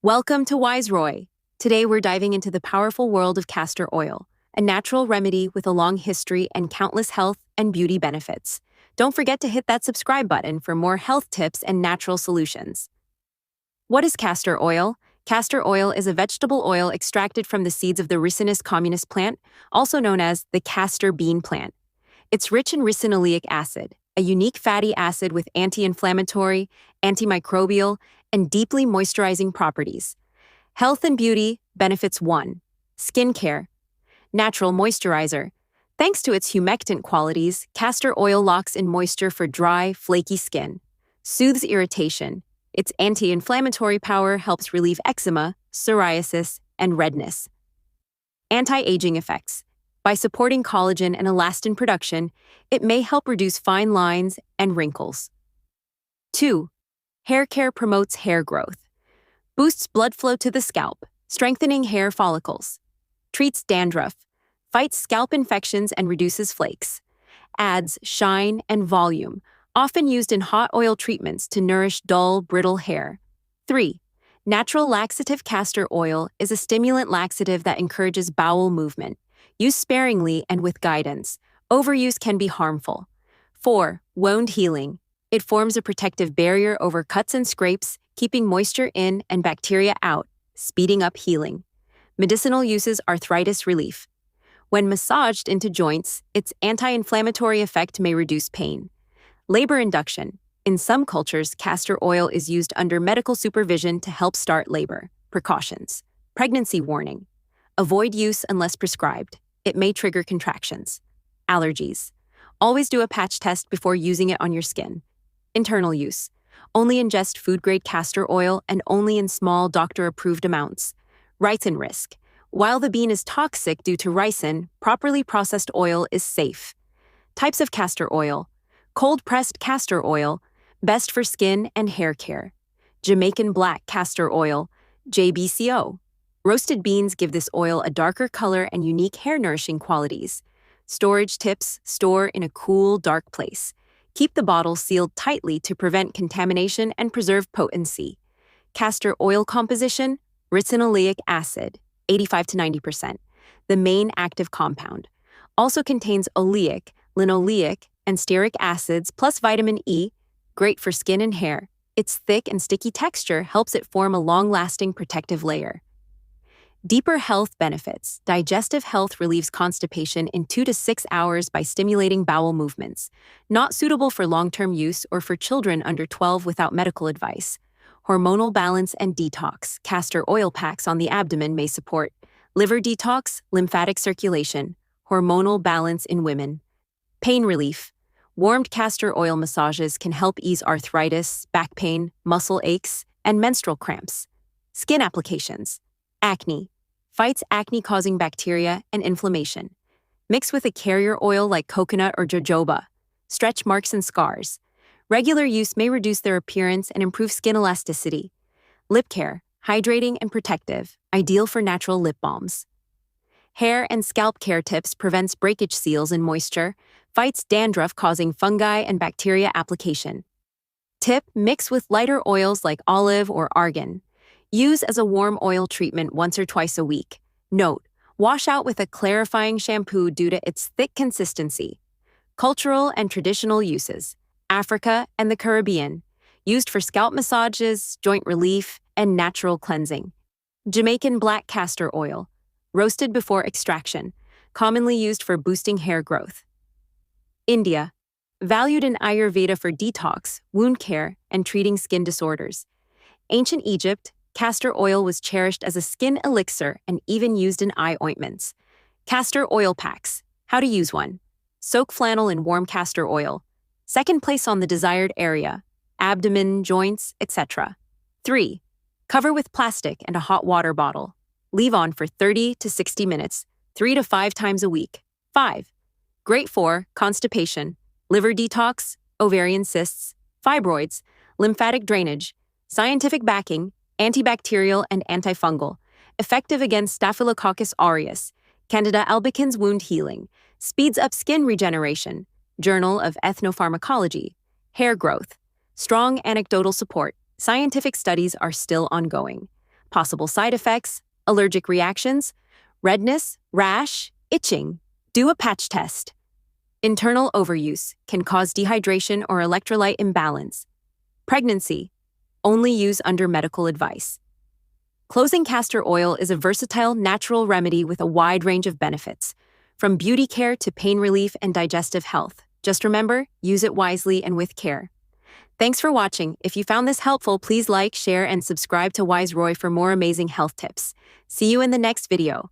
Welcome to Wise Roy. Today we're diving into the powerful world of castor oil, a natural remedy with a long history and countless health and beauty benefits. Don't forget to hit that subscribe button for more health tips and natural solutions. What is castor oil? Castor oil is a vegetable oil extracted from the seeds of the Ricinus communis plant, also known as the castor bean plant. It's rich in ricinoleic acid, a unique fatty acid with anti-inflammatory, antimicrobial, and deeply moisturizing properties. Health and beauty benefits 1. Skincare. Natural moisturizer. Thanks to its humectant qualities, castor oil locks in moisture for dry, flaky skin. Soothes irritation. Its anti-inflammatory power helps relieve eczema, psoriasis, and redness. Anti-aging effects. By supporting collagen and elastin production, it may help reduce fine lines and wrinkles. 2. Hair care promotes hair growth. Boosts blood flow to the scalp, strengthening hair follicles. Treats dandruff. Fights scalp infections and reduces flakes. Adds shine and volume, often used in hot oil treatments to nourish dull, brittle hair. 3. Natural laxative castor oil is a stimulant laxative that encourages bowel movement. Use sparingly and with guidance. Overuse can be harmful. 4. Wound healing. It forms a protective barrier over cuts and scrapes, keeping moisture in and bacteria out, speeding up healing. Medicinal uses: arthritis relief. When massaged into joints, its anti-inflammatory effect may reduce pain. Labor induction. In some cultures, castor oil is used under medical supervision to help start labor. Precautions. Pregnancy warning. Avoid use unless prescribed. It may trigger contractions. Allergies. Always do a patch test before using it on your skin. Internal use. Only ingest food-grade castor oil and only in small doctor-approved amounts. Ricin risk. While the bean is toxic due to ricin, properly processed oil is safe. Types of castor oil. Cold-pressed castor oil, best for skin and hair care. Jamaican black castor oil, JBCO. Roasted beans give this oil a darker color and unique hair-nourishing qualities. Storage tips: store in a cool, dark place. Keep the bottle sealed tightly to prevent contamination and preserve potency. Castor oil composition: ricinoleic acid, 85 to 90%, the main active compound. Also contains oleic, linoleic, and stearic acids plus vitamin E, great for skin and hair. Its thick and sticky texture helps it form a long-lasting protective layer. Deeper health benefits. Digestive health relieves constipation in 2 to 6 hours by stimulating bowel movements. Not suitable for long-term use or for children under 12 without medical advice. Hormonal balance and detox. Castor oil packs on the abdomen may support liver detox, lymphatic circulation, hormonal balance in women. Pain relief. Warmed castor oil massages can help ease arthritis, back pain, muscle aches, and menstrual cramps. Skin applications. Acne. Fights acne-causing bacteria and inflammation. Mix with a carrier oil like coconut or jojoba. Stretch marks and scars. Regular use may reduce their appearance and improve skin elasticity. Lip care, hydrating and protective, ideal for natural lip balms. Hair and scalp care tips: prevents breakage seals in moisture, fights dandruff causing fungi and bacteria application. Tip: mix with lighter oils like olive or argan. Use as a warm oil treatment once or twice a week. Note: wash out with a clarifying shampoo due to its thick consistency. Cultural and traditional uses. Africa and the Caribbean. Used for scalp massages, joint relief, and natural cleansing. Jamaican black castor oil. Roasted before extraction. Commonly used for boosting hair growth. India. Valued in Ayurveda for detox, wound care, and treating skin disorders. Ancient Egypt. Castor oil was cherished as a skin elixir and even used in eye ointments. Castor oil packs. How to use one. Soak flannel in warm castor oil. Second place on the desired area, abdomen, joints, etc. 3. Cover with plastic and a hot water bottle. Leave on for 30 to 60 minutes, 3 to 5 times a week. 5. Great for constipation, liver detox, ovarian cysts, fibroids, lymphatic drainage, scientific backing, antibacterial and antifungal, effective against Staphylococcus aureus, Candida albicans wound healing, speeds up skin regeneration, Journal of Ethnopharmacology, hair growth, strong anecdotal support, scientific studies are still ongoing. possible side effects, allergic reactions, redness, rash, itching. Do a patch test. Internal overuse can cause dehydration or electrolyte imbalance. Pregnancy. Only use under medical advice. Closing Castor Oil is a versatile natural remedy with a wide range of benefits, from beauty care to pain relief and digestive health. Just remember, use it wisely and with care. Thanks for watching. If you found this helpful, please like, share, and subscribe to Wise Roy for more amazing health tips. See you in the next video.